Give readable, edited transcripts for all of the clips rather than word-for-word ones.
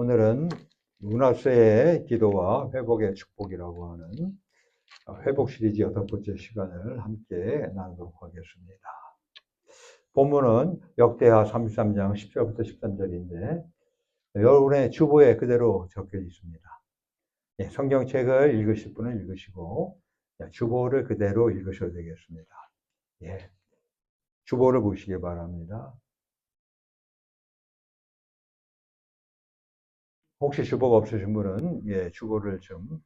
오늘은 문하세의 기도와 회복의 축복이라고 하는 회복 시리즈 8번째 시간을 함께 나누도록 하겠습니다. 본문은 역대하 33장 10절부터 13절인데 여러분의 주보에 그대로 적혀 있습니다. 성경책을 읽으실 분은 읽으시고 주보를 그대로 읽으셔도 되겠습니다. 주보를 보시기 바랍니다. 혹시 주보가 없으신 분은 주보를 좀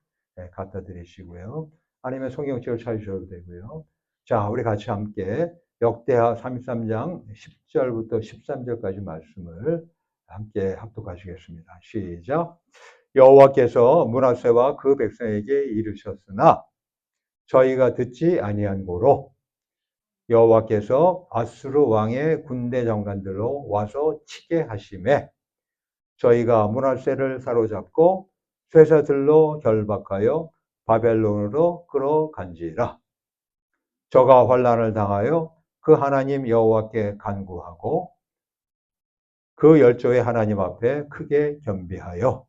갖다 드리시고요. 아니면 성경책을 찾으셔도 되고요. 자, 우리 같이 함께 역대하 33장 10절부터 13절까지 말씀을 함께 합독하시겠습니다. 시작. 여호와께서 므낫세와 그 백성에게 이르셨으나 저희가 듣지 아니한 고로 여호와께서 아수르 왕의 군대 장관들로 와서 치게 하심에 저희가 므낫세를 사로잡고 쇠사들로 결박하여 바벨론으로 끌어간지라. 저가 환난을 당하여 그 하나님 여호와께 간구하고 그 열조의 하나님 앞에 크게 겸비하여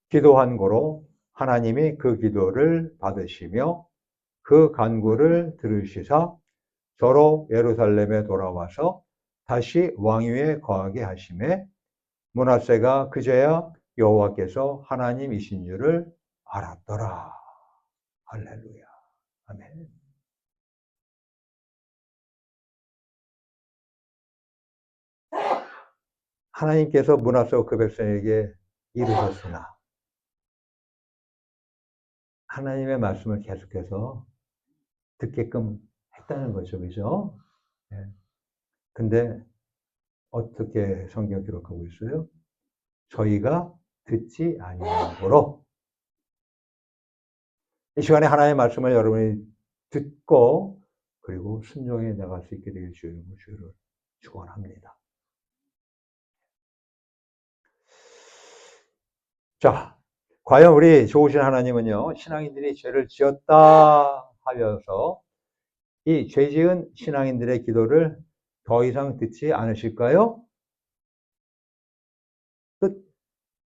기도한 고로 하나님이 그 기도를 받으시며 그 간구를 들으시사 저로 예루살렘에 돌아와서 다시 왕위에 거하게 하심에 므낫세가 그제야 여호와께서 하나님이신 줄을 알았더라. 할렐루야. 아멘. 하나님께서 므낫세와 그 백성에게 이르셨으나 하나님의 말씀을 계속해서 듣게끔 했다는 거죠. 그죠? 근데 어떻게 성경 기록하고 있어요? 저희가 듣지 아니하므로. 이 시간에 하나님의 말씀을 여러분이 듣고 그리고 순종해 나갈 수 있게 되길 주를 축원합니다. 자, 과연 우리 좋으신 하나님은요, 신앙인들이 죄를 지었다 하면서 이 죄 지은 신앙인들의 기도를 더 이상 듣지 않으실까요?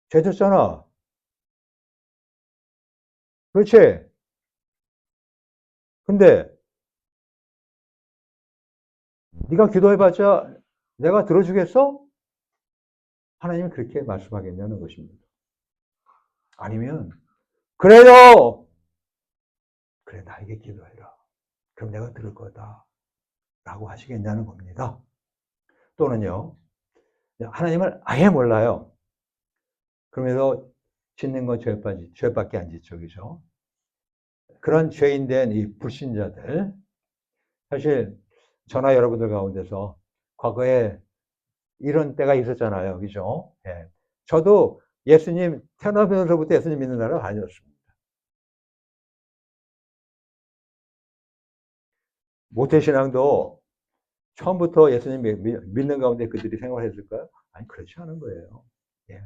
죄 졌잖아. 그렇지? 근데 네가 기도해봤자 내가 들어주겠어? 하나님은 그렇게 말씀하겠냐는 것입니다. 아니면 그래요. 그래, 나에게 기도해라. 그럼 내가 들을 거다. 라고 하시겠냐는 겁니다. 또는요, 하나님을 아예 몰라요. 그러면서 짓는 건 죄밖에 안 짓죠. 그죠? 그런 죄인된 이 불신자들, 사실 저나 여러분들 가운데서 과거에 이런 때가 있었잖아요. 그죠? 예. 저도 예수님, 태어나면서부터 예수님 믿는 나라를 아니었습니다. 모태신앙도 처음부터 예수님 믿는 가운데 그들이 생활했을까요? 아니, 그렇지 않은 거예요. 예.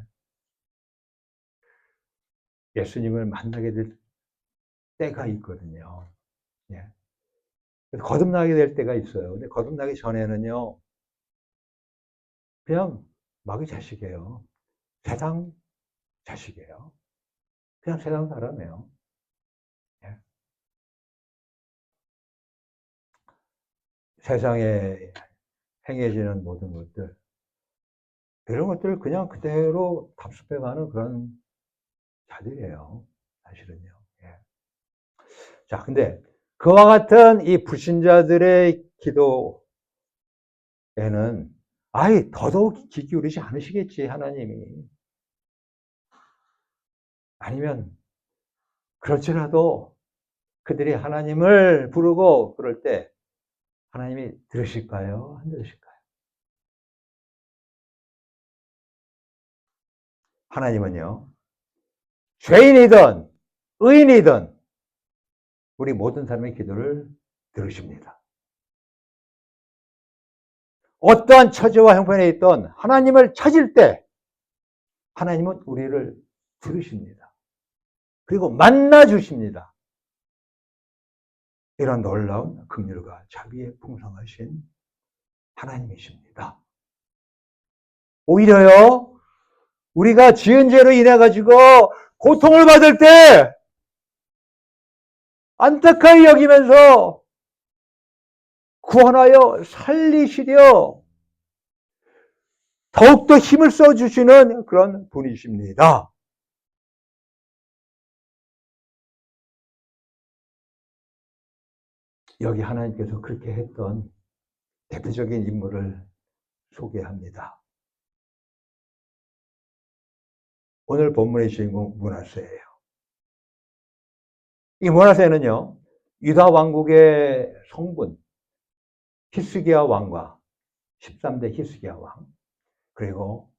예수님을 만나게 될 때가 있거든요. 예. 거듭나게 될 때가 있어요. 근데 거듭나기 전에는요, 그냥 마귀 자식이에요. 세상 자식이에요. 그냥 세상 사람이에요. 예. 세상에 행해지는 모든 것들, 이런 것들을 그냥 그대로 답습해가는 그런 자들이에요. 사실은요. 예. 자, 근데 그와 같은 이 불신자들의 기도에는 더더욱 귀 기울이지 않으시겠지, 하나님이. 아니면 그럴지라도 그들이 하나님을 부르고 그럴 때 하나님이 들으실까요? 안 들으실까요? 하나님은요, 죄인이든 의인이든 우리 모든 사람의 기도를 들으십니다. 어떠한 처지와 형편에 있던 하나님을 찾을 때 하나님은 우리를 들으십니다. 그리고 만나주십니다. 이런 놀라운 긍휼과 자비에 풍성하신 하나님이십니다. 오히려요, 우리가 지은 죄로 인해 가지고 고통을 받을 때 안타까이 여기면서 구원하여 살리시려 더욱더 힘을 써주시는 그런 분이십니다. 여기 하나님께서 그렇게 했던 대표적인 인물을 소개합니다. 오늘 본문의 주인공 므낫세예요. 이 므낫세는요, 유다 왕국의 성분 히스기야 왕과 13대 히스기야 왕, 그리고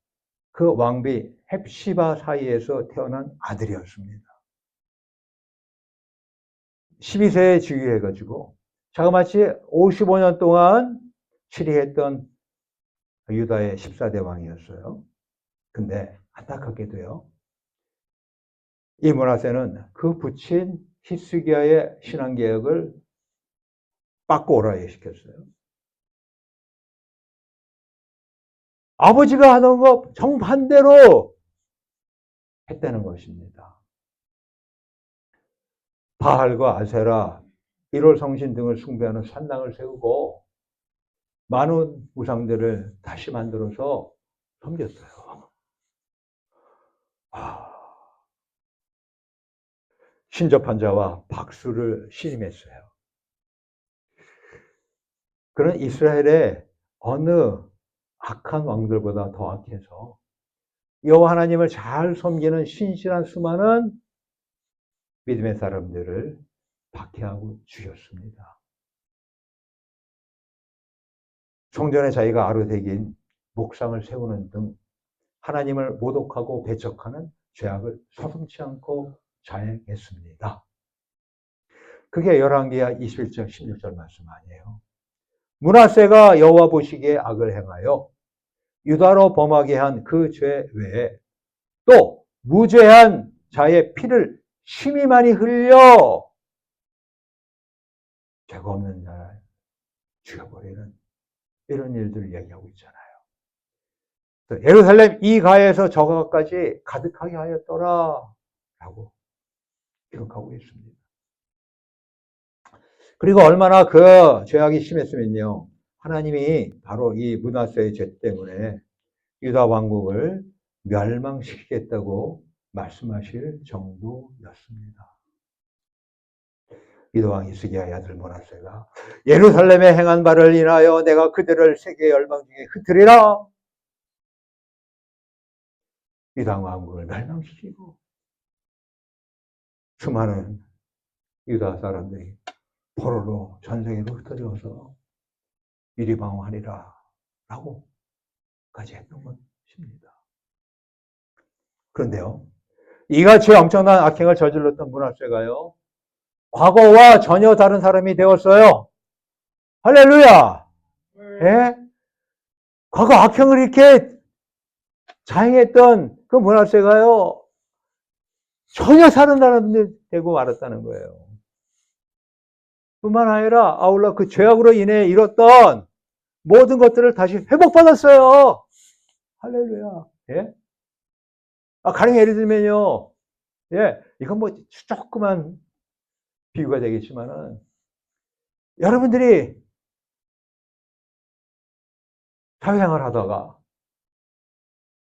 그 왕비 헵시바 사이에서 태어난 아들이었습니다. 12세에 즉위해가지고 자그마치 55년 동안 치리했던 유다의 14대 왕이었어요. 근데 안타깝게도요, 이 므낫세는 그 부친 히스기야의 신앙개혁을 빠꼬라에 시켰어요. 아버지가 하던 것 정반대로 했다는 것입니다. 바알과 아세라, 1월 성신 등을 숭배하는 산당을 세우고 많은 우상들을 다시 만들어서 섬겼어요. 신접한 자와 박수를 신임했어요. 그런 이스라엘의 어느 악한 왕들보다 더 악해서 여호와 하나님을 잘 섬기는 신실한 수많은 믿음의 사람들을 박해하고 죽였습니다. 성전에 자기가 아르데긴 목상을 세우는 등 하나님을 모독하고 배척하는 죄악을 서슴지 않고 자행했습니다. 그게 열왕기하 21장 16절 말씀 아니에요. 므낫세가 여호와 보시기에 악을 행하여 유다로 범하게 한 그 죄 외에 또 무죄한 자의 피를 심히 많이 흘려 죄가 없는 자를 죽여버리는 이런 일들을 얘기하고 있잖아요. 예루살렘 이 가에서 저 가까지 가득하게 하였더라 라고 기록하고 있습니다. 그리고 얼마나 그 죄악이 심했으면요, 하나님이 바로 이 므낫세의 죄 때문에 유다 왕국을 멸망시키겠다고 말씀하실 정도였습니다. 유다 왕 히스기야의 아들 므낫세가 예루살렘에 행한 바를 인하여 내가 그들을 세계 열방 중에 흩으리라. 유다 왕국을 멸망시키고 수많은 유다 사람들이 포로로 전생에로 흩어져서 유리방황하리라 라고까지 했던 것입니다. 그런데요, 이같이 엄청난 악행을 저질렀던 므낫세가요, 과거와 전혀 다른 사람이 되었어요. 할렐루야! 예? 과거 악행을 이렇게 자행했던 그 므낫세가요, 전혀 다른 사람이 되고 말았다는 거예요. 뿐만 아니라 아울러 그 죄악으로 인해 잃었던 모든 것들을 다시 회복받았어요. 할렐루야. 예? 가령 예를 들면요, 예, 이건 뭐 조그만 비유가 되겠지만은, 여러분들이 사회생활 하다가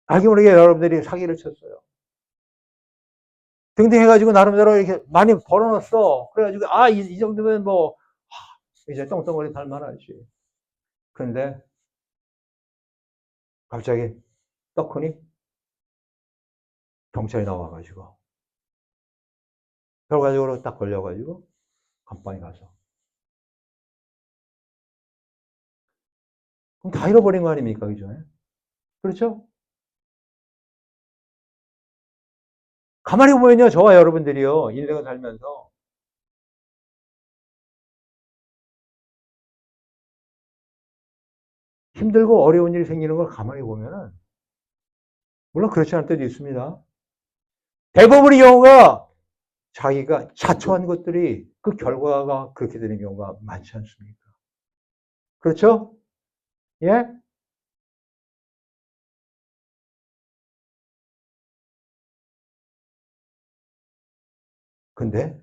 알게 모르게 여러분들이 사기를 쳤어요. 등등 해가지고 나름대로 이렇게 많이 벌어놨어. 그래가지고 이 정도면 뭐 이제 똥덩어리 달만하지. 그런데 갑자기 떡하니 경찰이 나와가지고 결과적으로 딱 걸려가지고 감방에 가서, 그럼 다 잃어버린 거 아닙니까? 그죠? 그렇죠? 가만히 보면요, 저와 여러분들이요, 인생을 살면서 힘들고 어려운 일이 생기는 걸 가만히 보면은, 물론 그렇지 않을 때도 있습니다. 대부분의 경우가 자기가 자초한 것들이 그 결과가 그렇게 되는 경우가 많지 않습니까? 그렇죠? 예? 근데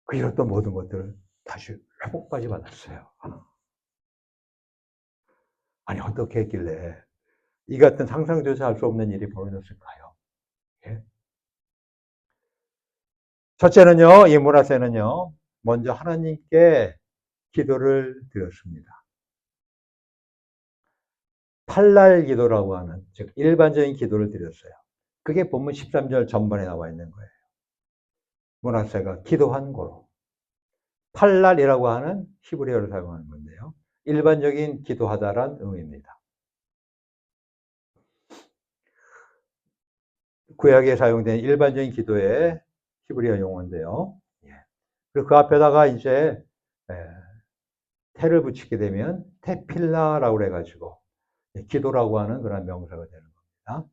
그 잃었던 모든 것들을 다시 회복까지 받았어요. 아니, 어떻게 했길래 이 같은 상상조차 할 수 없는 일이 벌어졌을까요? 예? 첫째는요, 이 므낫세는요, 먼저 하나님께 기도를 드렸습니다. 팔날 기도라고 하는, 즉 일반적인 기도를 드렸어요. 그게 본문 13절 전반에 나와 있는 거예요. 므낫세가 기도한 거로. 팔날이라고 하는 히브리어를 사용하는 건데요. 일반적인 기도하다란 의미입니다. 구약에 사용된 일반적인 기도의 히브리어 용어인데요. 그리고 그 앞에다가 이제 태를 붙이게 되면 테필라라고 그래가지고 기도라고 하는 그런 명사가 되는 겁니다.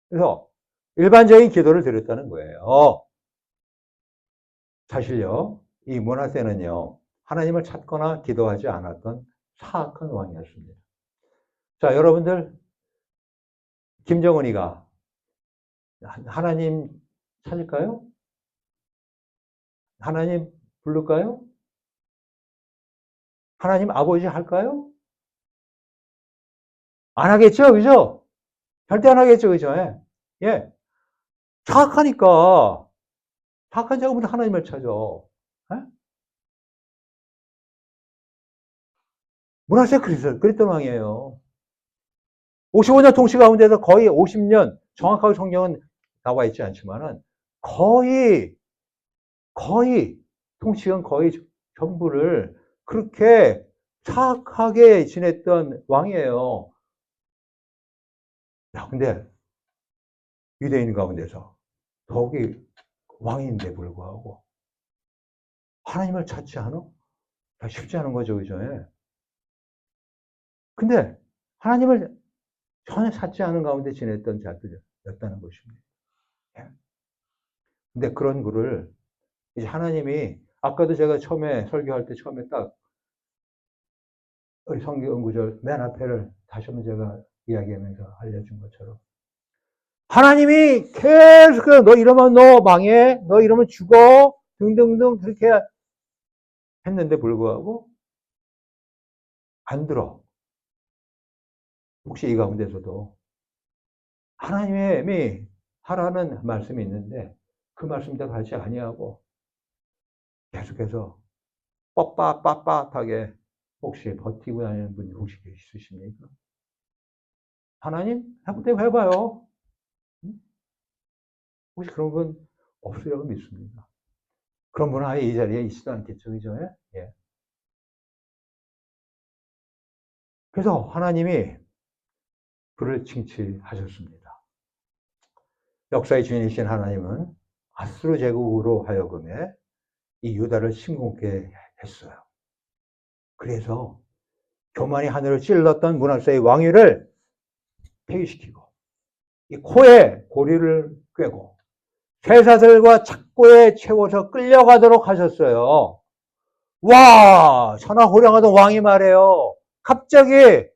그래서 일반적인 기도를 드렸다는 거예요. 사실요, 이 므낫세는요, 하나님을 찾거나 기도하지 않았던 사악한 왕이었습니다. 자, 여러분들, 김정은이가 하나님 찾을까요? 하나님 부를까요? 하나님 아버지 할까요? 안 하겠죠, 그죠? 절대 안 하겠죠, 그죠? 예. 예. 착하니까, 착한 자가 하나님을 찾아. 예? 므낫세 그랬던 왕이에요. 55년 통치 가운데서 거의 50년, 정확하게 성경은 나와 있지 않지만은, 거의, 통치한 거의 전부를 그렇게 착하게 지냈던 왕이에요. 야, 근데 유대인 가운데서 더욱이 왕인데 불구하고 하나님을 찾지 않아? 쉽지 않은 거죠, 그죠? 근데 하나님을 전혀 찾지 않은 가운데 지냈던 자들이었다는 것입니다. 근데 그런 글을 이제 하나님이 아까도 제가 처음에 설교할 때 처음에 딱 우리 성경 구절 맨 앞에를 다시 한번 제가 이야기하면서 알려준 것처럼 하나님이 계속 너 이러면 너 망해, 너 이러면 죽어 등등등 그렇게 했는데 불구하고 안 들어. 혹시 이 가운데서도 하나님이 하라는 말씀이 있는데 그 말씀대로 하지 아니하고 계속해서 뻣빳하게 혹시 버티고 다니는 분이 혹시 있으십니까? 하나님 해봐요. 혹시 그런 분 없으려고 믿습니다. 그런 분은 아예 이 자리에 있지도 않겠죠, 그죠? 예. 그래서 하나님이 그를 칭찬하셨습니다. 역사의 주인이신 하나님은 아수르 제국으로 하여금에 이 유다를 침공케 했어요. 그래서 교만이 하늘을 찔렀던 므낫세의 왕위를 폐위시키고 이 코에 고리를 꿰고 쇠사슬과 착고에 채워서 끌려가도록 하셨어요. 와, 천하호령하던 왕이 말해요. 갑자기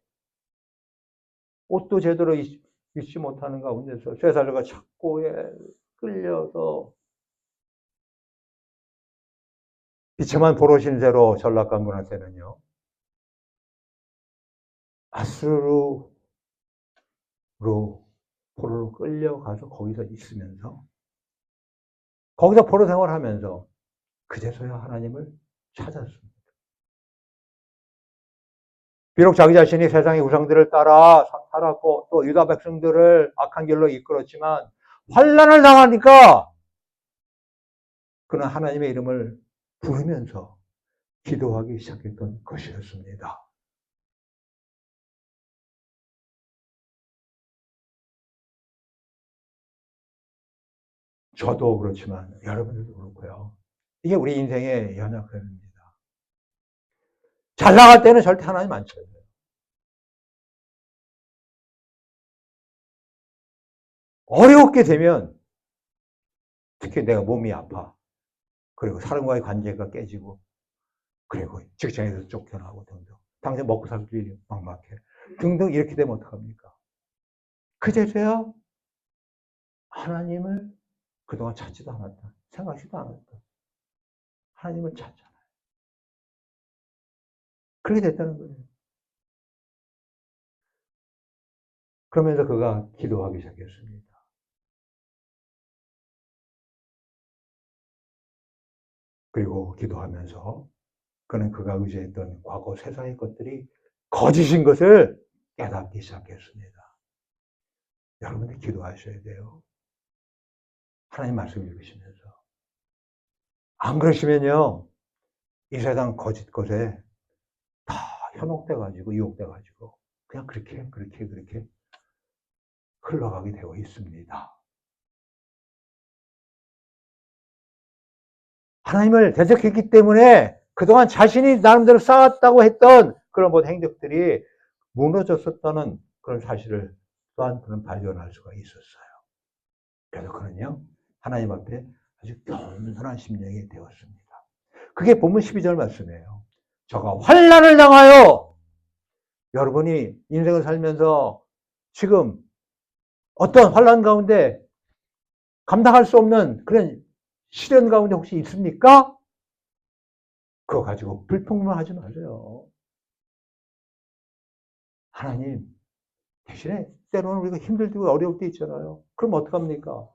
옷도 제대로 입지 못하는 가운데서 쇠사슬과 착고에 끌려서 비참한 보로신 대로 전락한 므낫세는요. 아수르로 포로로 끌려가서 거기서 있으면서 거기서 포로 생활하면서 그제서야 하나님을 찾았습니다. 비록 자기 자신이 세상의 우상들을 따라 살았고 또 유다 백성들을 악한 길로 이끌었지만 환난을 당하니까 그는 하나님의 이름을 부르면서 기도하기 시작했던 것이었습니다. 저도 그렇지만 여러분들도 그렇고요. 이게 우리 인생의 연약함입니다. 잘 나갈 때는 절대 하나님 안 쳐요. 어렵게 되면 특히 내가 몸이 아파. 그리고 사람과의 관계가 깨지고 그리고 직장에서 쫓겨나고 등등. 당장 먹고 살 길이 막막해. 등등 이렇게 되면 어떡합니까? 그제서야 하나님을 그동안 찾지도 않았다. 생각지도 않았다. 하나님을 찾잖아요. 그렇게 됐다는 거예요. 그러면서 그가 기도하기 시작했습니다. 그리고 기도하면서 그는 그가 의지했던 과거 세상의 것들이 거짓인 것을 깨닫기 시작했습니다. 여러분들 기도하셔야 돼요. 하나님 말씀 읽으시면서. 안 그러시면요, 이 세상 거짓 것에 다 현혹돼가지고, 유혹돼가지고, 그냥 그렇게 흘러가게 되어 있습니다. 하나님을 대적했기 때문에 그동안 자신이 나름대로 쌓았다고 했던 그런 모든 행적들이 무너졌었다는 그런 사실을 또한 그는 발견할 수가 있었어요. 그래서 그는요, 하나님 앞에 아주 겸손한 심령이 되었습니다. 그게 본문 12절 말씀이에요. 저가 환난을 당하여, 여러분이 인생을 살면서 지금 어떤 환난 가운데 감당할 수 없는 그런 시련 가운데 혹시 있습니까? 그거 가지고 불평만 하지 마세요. 하나님, 대신에 때로는 우리가 힘들 때 어려울 때 있잖아요. 그럼 어떡합니까?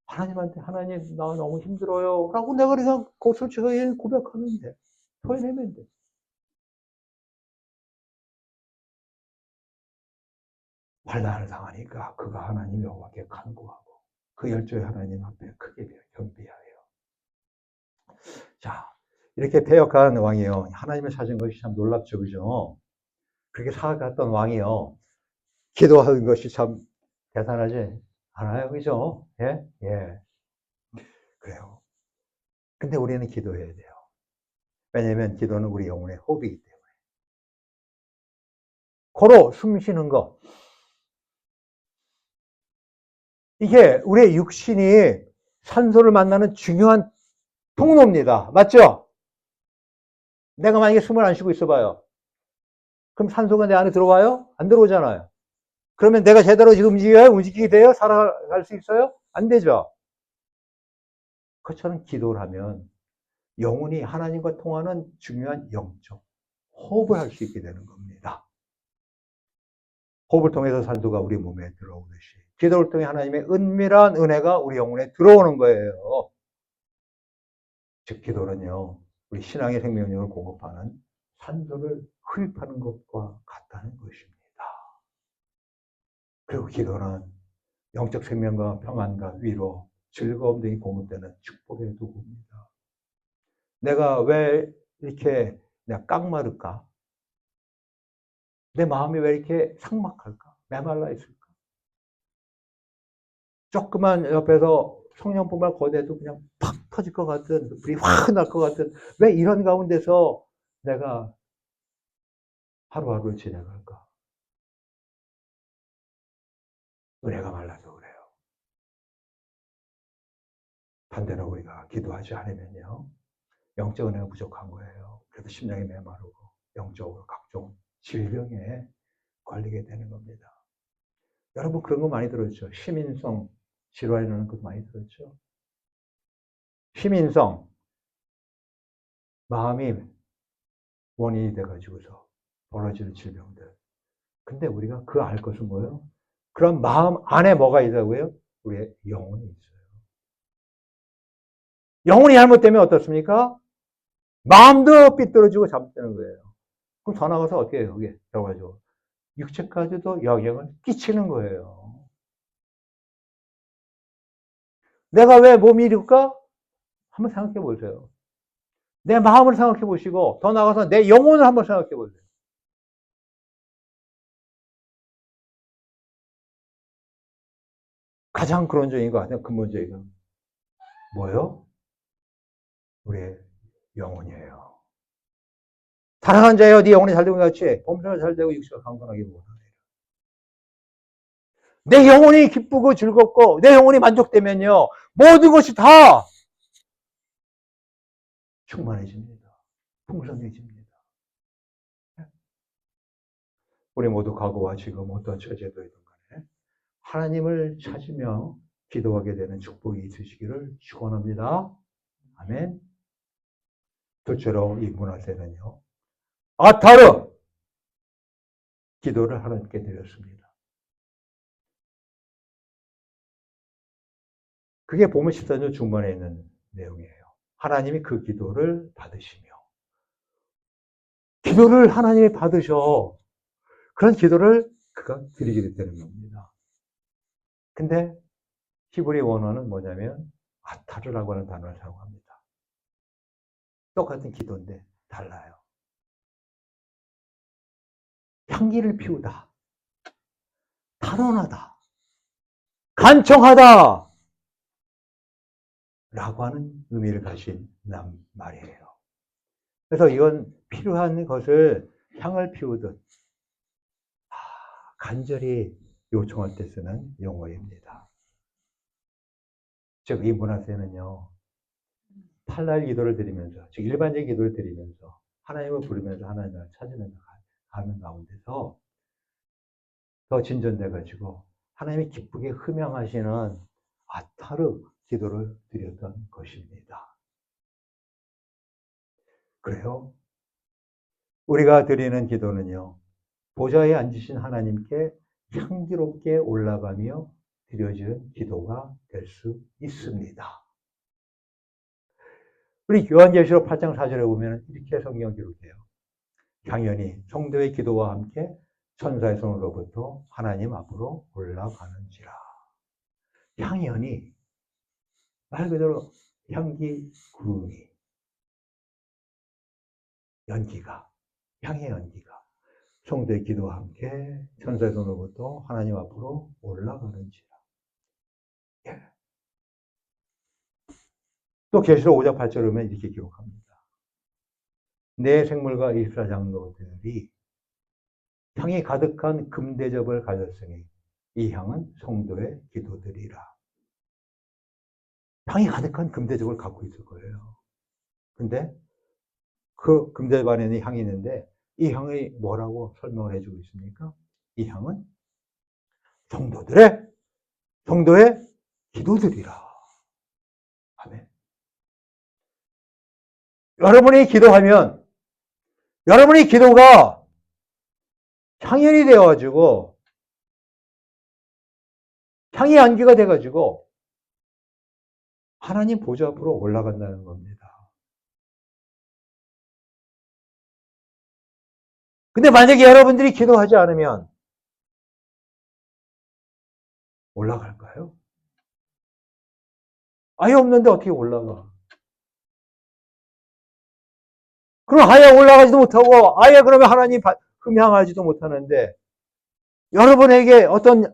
하나님한테, 하나님, 나 너무 힘들어요. 라고 내가 그냥 솔직하게 고백하면 돼. 토해내면 돼. 환난을 당하니까 그가 하나님 여호와께 간구하고 그 열조의 하나님 앞에 크게 경배하여. 자, 이렇게 패역한 왕이요. 하나님을 찾은 것이 참 놀랍죠, 그죠? 그렇게 살아갔던 왕이요. 기도하는 것이 참 대단하지 않아요, 그죠? 예? 예. 그래요. 근데 우리는 기도해야 돼요. 왜냐하면 기도는 우리 영혼의 호흡이기 때문에. 코로 숨 쉬는 거. 이게 우리의 육신이 산소를 만나는 중요한 통로입니다. 맞죠? 내가 만약에 숨을 안 쉬고 있어 봐요. 그럼 산소가 내 안에 들어와요? 안 들어오잖아요. 그러면 내가 제대로 지금 움직이게 돼요? 살아갈 수 있어요? 안 되죠. 그처럼 기도를 하면 영혼이 하나님과 통하는 중요한 영적 호흡을 할 수 있게 되는 겁니다. 호흡을 통해서 산소가 우리 몸에 들어오듯이 기도를 통해 하나님의 은밀한 은혜가 우리 영혼에 들어오는 거예요. 즉 기도는요, 우리 신앙의 생명력을 공급하는 산소를 흡입하는 것과 같다는 것입니다. 그리고 기도는 영적 생명과 평안과 위로, 즐거움 등이 공급되는 축복의 도구입니다. 내가 왜 이렇게 내가 깡마를까? 내 마음이 왜 이렇게 삭막할까? 메말라 있을까? 조그만 옆에서 성령뿐만 거대도 그냥 팍 터질 것 같은, 불이 확 날 것 같은, 왜 이런 가운데서 내가 하루하루를 지내갈까? 은혜가 말라서 그래요. 반대로 우리가 기도하지 않으면요, 영적 은혜가 부족한 거예요. 그래서 심령이 메마르고 영적으로 각종 질병에 걸리게 되는 겁니다. 여러분 그런 거 많이 들었죠? 시민성 질환이라는 것도 많이 들었죠? 시민성, 마음이 원인이 돼가지고서 벌어지는 질병들. 근데 우리가 그 알 것은 뭐예요? 그런 마음 안에 뭐가 있다고요? 우리의 영혼이 있어요. 영혼이 잘못되면 어떻습니까? 마음도 삐뚤어지고 잘못되는 거예요. 그럼 더 나가서 어떻게 해요? 그게 결과적으로 육체까지도 영향을 끼치는 거예요. 내가 왜 몸이 이럴까? 한번 생각해 보세요. 내 마음을 생각해 보시고 더 나가서 내 영혼을 한번 생각해 보세요. 가장 근원적인 것 같아요. 근본적인 건 뭐예요? 우리의 영혼이에요. 사랑하는 자여, 네 영혼이 잘되고 같이 몸처럼 잘되고 육체가 강건하게 원하네. 내 영혼이 기쁘고 즐겁고 내 영혼이 만족되면요, 모든 것이 다 충만해집니다. 풍성해집니다. 우리 모두 과거와 지금 어떤 처지에도 있든 간에 하나님을 찾으며 기도하게 되는 축복이 있으시기를 축원합니다. 아멘. 둘째로 이 문화세는요, 아타르 기도를 하나님께 드렸습니다. 그게 보면 14절 중반에 있는 내용이에요. 하나님이 그 기도를 받으시며, 기도를 하나님이 받으셔. 그런 기도를 그가 드리게 되는 겁니다. 근데 히브리 원어는 뭐냐면 아타르라고 하는 단어를 사용합니다. 똑같은 기도인데 달라요. 향기를 피우다, 탄원하다, 간청하다 라고 하는 의미를 가진 말이에요. 그래서 이건 필요한 것을 향을 피우듯 간절히 요청할 때 쓰는 용어입니다. 즉, 이 문화세는요, 팔날 기도를 드리면서, 즉 일반적인 기도를 드리면서 하나님을 부르면서 하나님을 찾으면서 가는 가운데서 더 진전돼가지고 하나님이 기쁘게 흠양하시는 아타르 기도를 드렸던 것입니다. 그래요? 우리가 드리는 기도는요, 보좌에 앉으신 하나님께 향기롭게 올라가며 드려지는 기도가 될 수 있습니다. 우리 요한계시록 8장 4절에 보면 이렇게 성경 기록해요. 향연이 성도의 기도와 함께 천사의 손으로부터 하나님 앞으로 올라가는지라. 향연이 말 그대로 향기 구름이, 연기가, 향의 연기가 성도의 기도와 함께 천사의 손으로부터 하나님 앞으로 올라가는지라. 예. 또 계시록 5장 8절에 보면 이렇게 기록합니다. 내 생물과 이스라엘 장로들이 향이 가득한 금대접을 가졌으니 이 향은 성도의 기도들이라. 향이 가득한 금대접을 갖고 있을 거예요. 근데 그 금대접 안에는 향이 있는데 이 향이 뭐라고 설명을 해주고 있습니까? 이 향은 성도의 기도들이라. 아멘. 여러분이 기도하면 여러분의 기도가 향연이 되어가지고 향의 안개가 돼가지고 하나님 보좌 앞으로 올라간다는 겁니다. 근데 만약에 여러분들이 기도하지 않으면 올라갈까요? 아예 없는데 어떻게 올라가? 그럼 아예 올라가지도 못하고 아예 그러면 하나님 흠향하지도 못하는데 여러분에게 어떤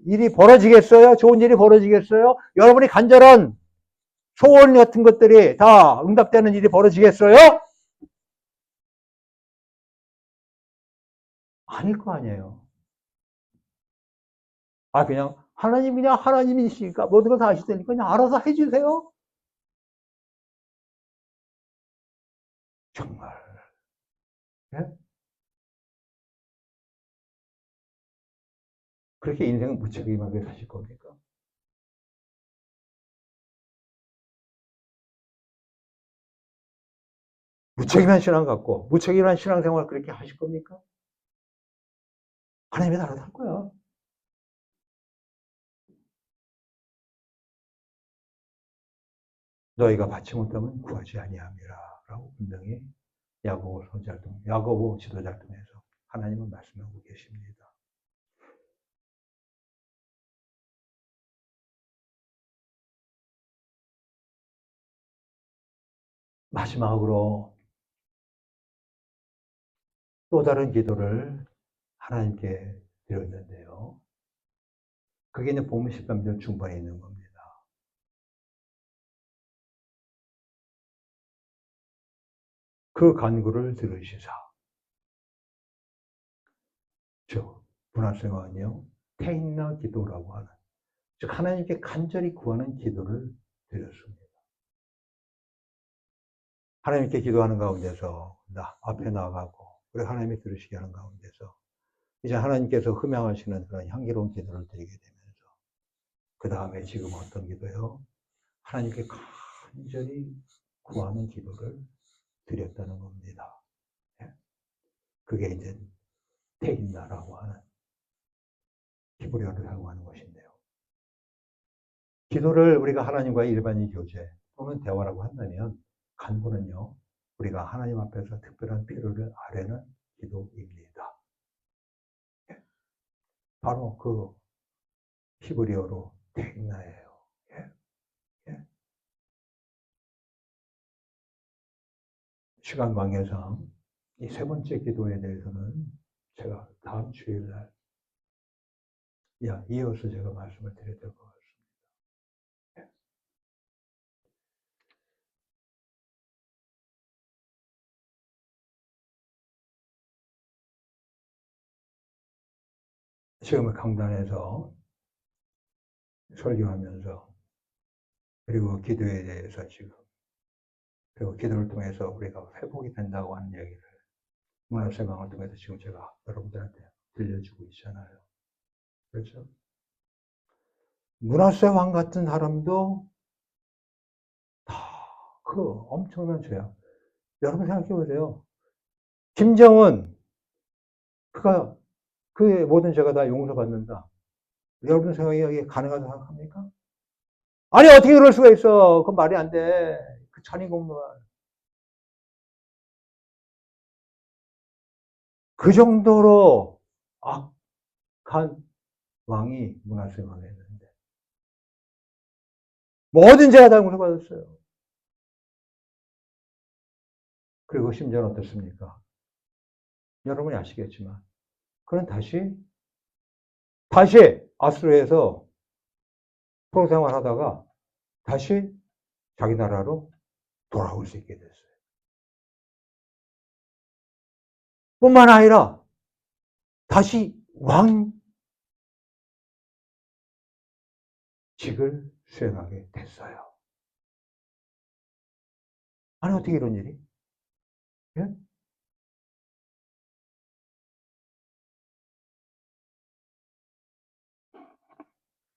일이 벌어지겠어요? 좋은 일이 벌어지겠어요? 여러분이 간절한 소원 같은 것들이 다 응답되는 일이 벌어지겠어요? 아닐 거 아니에요. 그냥 하나님이시니까 모든 걸 다 아시다니까 그냥 알아서 해주세요. 정말. 네? 그렇게 인생을 무책임하게 사실 겁니까? 무책임한 신앙 갖고 무책임한 신앙생활 그렇게 하실 겁니까? 하나님이 알아서 할 거야. 너희가 받지 못하면 구하지 아니함이라 라고 분명히 야고보 지도자를 통해서 하나님은 말씀하고 계십니다. 마지막으로 또 다른 기도를 하나님께 드렸는데요. 그게 이제 본문 13절 중반에 있는 겁니다. 그 간구를 들으시사. 즉, 문화생활은요, 테인나 기도라고 하는, 즉, 하나님께 간절히 구하는 기도를 드렸습니다. 하나님께 기도하는 가운데서, 앞에 나가고, 우리 하나님이 들으시게 하는 가운데서, 이제 하나님께서 흠양하시는 그런 향기로운 기도를 드리게 되면서, 그 다음에 지금 어떤 기도요? 하나님께 간절히 구하는 기도를 드렸다는 겁니다. 그게 이제 테인나라고 하는 히브리어를 사용하는 것인데요. 기도를 우리가 하나님과의 일반인 교제 또는 대화라고 한다면 간구는요, 우리가 하나님 앞에서 특별한 필요를 아뢰는 기도입니다. 바로 그 히브리어로 테인나예요. 시간 관계상 이 세 번째 기도에 대해서는 제가 다음 주일날 이어서 제가 말씀을 드려야 될 것 같습니다. 지금 강단에서 설교하면서 그리고 기도에 대해서 지금 그리고 기도를 통해서 우리가 회복이 된다고 하는 얘기를 문화생활을 통해서 지금 제가 여러분들한테 들려주고 있잖아요. 그렇죠? 문하세 왕 같은 사람도 다 그 엄청난 죄악. 여러분 생각해 보세요. 김정은 그가 그의 모든 죄가 다 용서받는다. 여러분 생각에 이게 가능하다고 생각합니까? 아니 어떻게 그럴 수가 있어? 그건 말이 안 돼. 그 천인공노할. 그 정도로 악한 왕이 문하세 왕이었는데 모든 죄가 다 용서받았어요. 그리고 심지어는 어떻습니까? 여러분이 아시겠지만 그는 다시 아수르에서 포로 생활하다가 다시 자기 나라로 돌아올 수 있게 됐어요. 뿐만 아니라 다시 왕직을 수행하게 됐어요. 아니 어떻게 이런 일이? 예?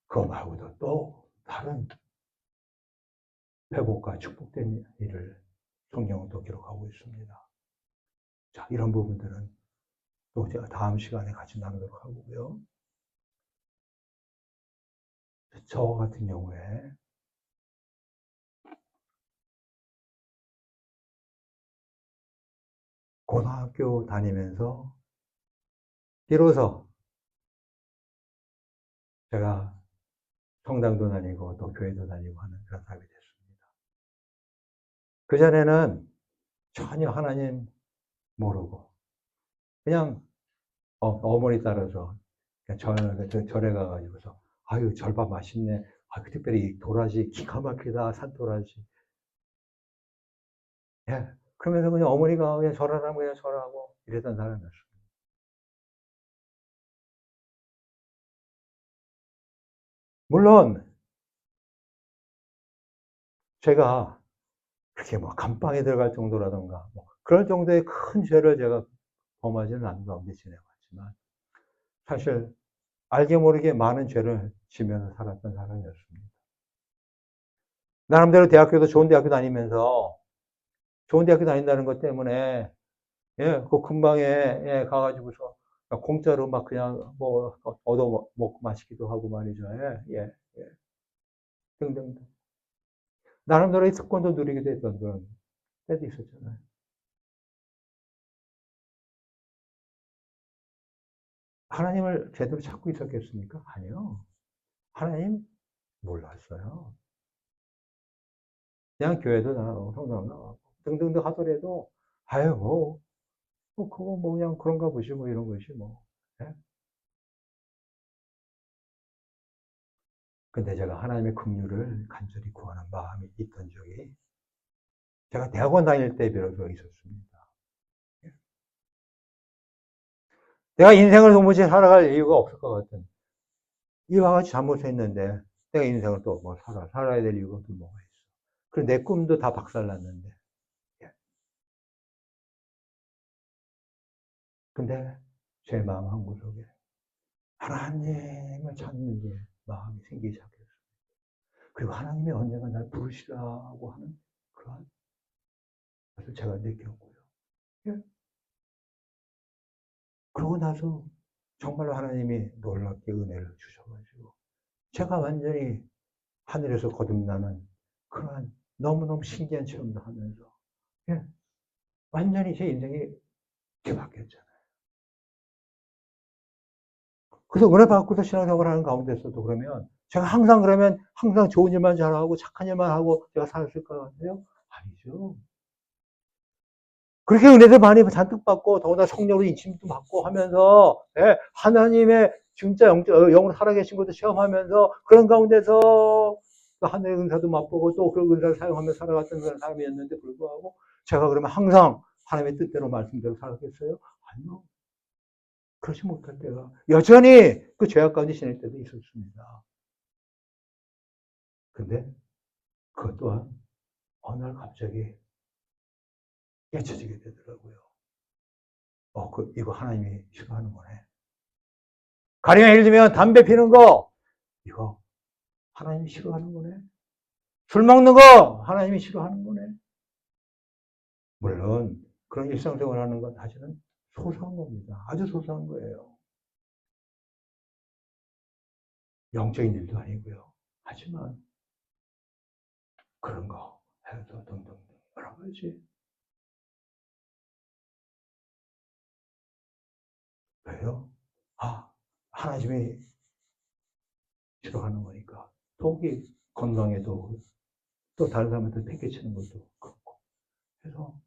그거 말고도 또 다른 회복과 축복된 일을 성경은 또 기록하고 있습니다. 자, 이런 부분들은 또 제가 다음 시간에 같이 나누도록 하고요. 저 같은 경우에 고등학교 다니면서 비로소 제가 성당도 다니고 또 교회도 다니고 하는 그런 사람이 됐습니다. 그전에는 전혀 하나님 모르고 그냥 어머니 따라서 절에 가가지고서 아유 절밥 맛있네. 특별히 도라지 기가 막히다 산도라지. 예. 그러면서 그냥 어머니가 그냥 절하라면 그냥 절하고 이랬던 사람이었어요. 물론 제가 그렇게 뭐 감방에 들어갈 정도라든가 뭐 그럴 정도의 큰 죄를 제가 범하지는 않은 가운데 지내왔지만 사실 알게 모르게 많은 죄를 지면서 살았던 사람이었습니다. 나름대로 대학교도 좋은 대학교 다니면서 좋은 대학교 다닌다는 것 때문에 그 근방에 가가지고서 공짜로 막 그냥 뭐 얻어 먹고 마시기도 하고 말이죠. 등등등. 나름대로의 특권도 누리기도 했던 그런 때도 있었잖아요. 하나님을 제대로 찾고 있었겠습니까? 아니요. 하나님 몰랐어요. 그냥 교회도 나가고 성당 나가고 등등등 하더라도 아유 그거 뭐 그냥 그런가 보지 뭐 이런 것이 뭐. 예? 근데 제가 하나님의 긍휼을 간절히 구하는 마음이 있던 적이 제가 대학원 다닐 때 비로소 있었습니다. 내가 인생을 도무지 살아갈 이유가 없을 것 같은 이와 같이 잘못했는데 내가 인생을 또 뭐 살아야 될 이유가 또 뭐가 있어. 그리고 내 꿈도 다 박살났는데. 근데 제 마음 한구석에 하나님을 찾는 게 마음이 생기기 시작했어요. 그리고 하나님이 언젠가 날 부르시라고 하는 그런 것을 제가 느꼈고요. 예. 그러고 나서 정말로 하나님이 놀랍게 은혜를 주셔가지고 제가 완전히 하늘에서 거듭나는 그러한 너무너무 신기한 체험도 하면서 예. 완전히 제 인생이 뒤바뀌었잖아요. 그래서 은혜 받고서 신앙생활 하는 가운데서도 그러면 제가 항상 좋은 일만 잘하고 착한 일만 하고 제가 살았을 것 같아요? 아니죠. 그렇게 은혜도 많이 잔뜩 받고 더구나 성령으로 인침도 받고 하면서 예, 하나님의 진짜 영으로 살아계신 것도 체험하면서 그런 가운데서 하늘의 은사도 맛보고 또 그런 은사를 사용하며 살아갔던 그런 사람이었는데 불구하고 제가 그러면 항상 하나님의 뜻대로 말씀대로 살았겠어요? 아니요. 그렇지 못할 때가 여전히 그 죄악 가운데 지낼 때도 있었습니다. 근데 그것 또한 어느 날 갑자기 잊혀지게 되더라고요. 이거 하나님이 싫어하는 거네. 가령 예를 들면 담배 피는 거, 이거 하나님이 싫어하는 거네. 술 먹는 거, 하나님이 싫어하는 거네. 물론 그런 일상생활 하는 건 사실은 소소한 겁니다. 아주 소소한 거예요. 영적인 일도 아니고요. 하지만 그런 거 해서 등등등 여러 가지. 왜요? 하나님이 싫어하는 거니까. 독이 건강에도 또 다른 사람한테 팽개치는 것도 그렇고. 그래서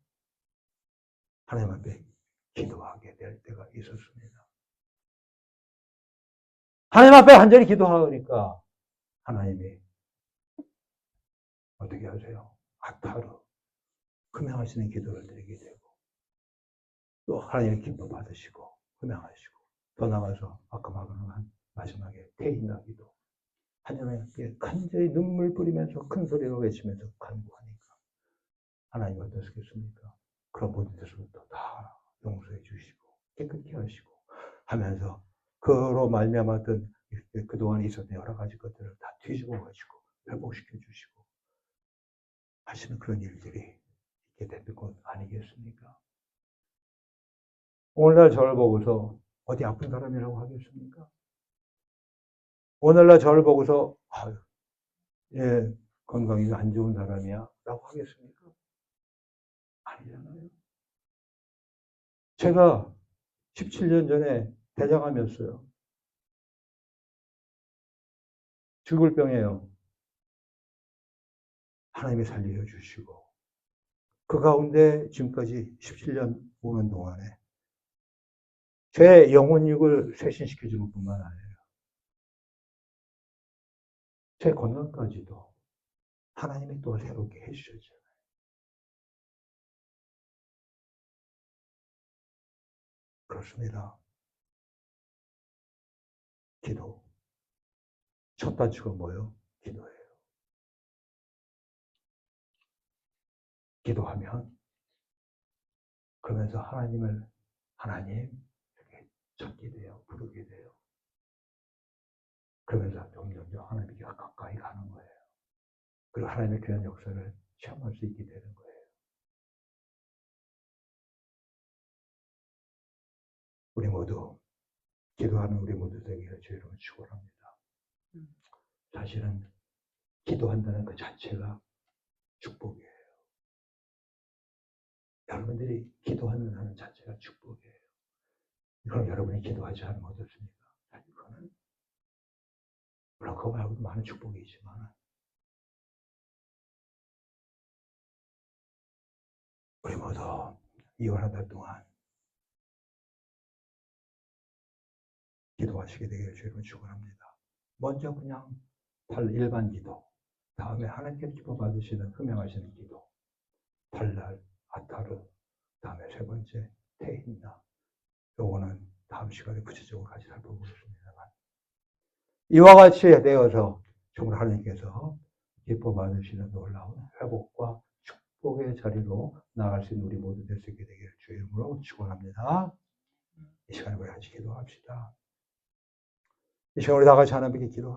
하나님 앞에 기도하게 될 때가 있었습니다. 하나님 앞에 간절히 기도하니까 하나님이 어떻게 하세요? 아타로 흠양하시는 기도를 드리게 되고 또 하나님의 기도 받으시고 흠양하시고 더 나가서 아까 말한 마지막에 태인나 기도 하나님께 간절히 눈물 뿌리면서 큰 소리로 외치면서 간구하니까 하나님 어떠시겠습니까? 그런 모든 데서부터 다 용서해 주시고 깨끗게 하시고 하면서 그로 말미암았던 그동안 있었던 여러 가지 것들을 다 뒤집어 가지고 회복시켜 주시고 하시는 그런 일들이 있게 되는 것 아니겠습니까? 오늘날 저를 보고서 어디 아픈 사람이라고 하겠습니까? 오늘날 저를 보고서 예, 건강이 안 좋은 사람이야 라고 하겠습니까? 아니잖아요. 제가 17년 전에 대장암이었어요. 죽을 병이에요. 하나님이 살려 주시고 그 가운데 지금까지 17년 오는 동안에 제 영혼육을 쇄신시켜 주는 뿐만 아니라 제 건강까지도 하나님이 또 새롭게 해주셨잖아요. 그렇습니다. 기도. 첫 단추가 뭐예요? 기도예요. 기도하면 그러면서 하나님 이렇게 찾게 돼요. 부르게 돼요. 그러면서 점점 하나님께 가까이 가는 거예요. 그리고 하나님의 귀한 역사를 체험할 수 있게 되는 거예요. 우리 모두 기도하는 우리 모두 되기를 주의 이름으로 축원합니다. 사실은 기도한다는 그 자체가 축복이에요. 여러분들이 기도하는 하는 자체가 축복이에요. 그럼 여러분이 기도하지 않으면 어떻습니까? 사실 그거는 물론 그거 말고도 많은 축복이 있지만 우리 모두 이월 한 달 동안 기도하시게 되기를 주님을 축원합니다. 먼저 그냥 일반 기도, 다음에 하나님께 기뻐 받으시는 흠양하시는 기도, 달날, 아타르, 다음에 세 번째 테힌나. 요거는 다음 시간에 구체적으로 같이 살펴보겠습니다만 이와 같이 되어서 정말 하나님께서 기뻐 받으시는 놀라운 회복과 축복의 자리로 나아갈 수 있는 우리 모두 될 수 있게 되기를 주의 이름으로 축원합니다. 이 시간에 우리 같이 기도합시다. 이 시간 우리 다 같이 하나님께 기도.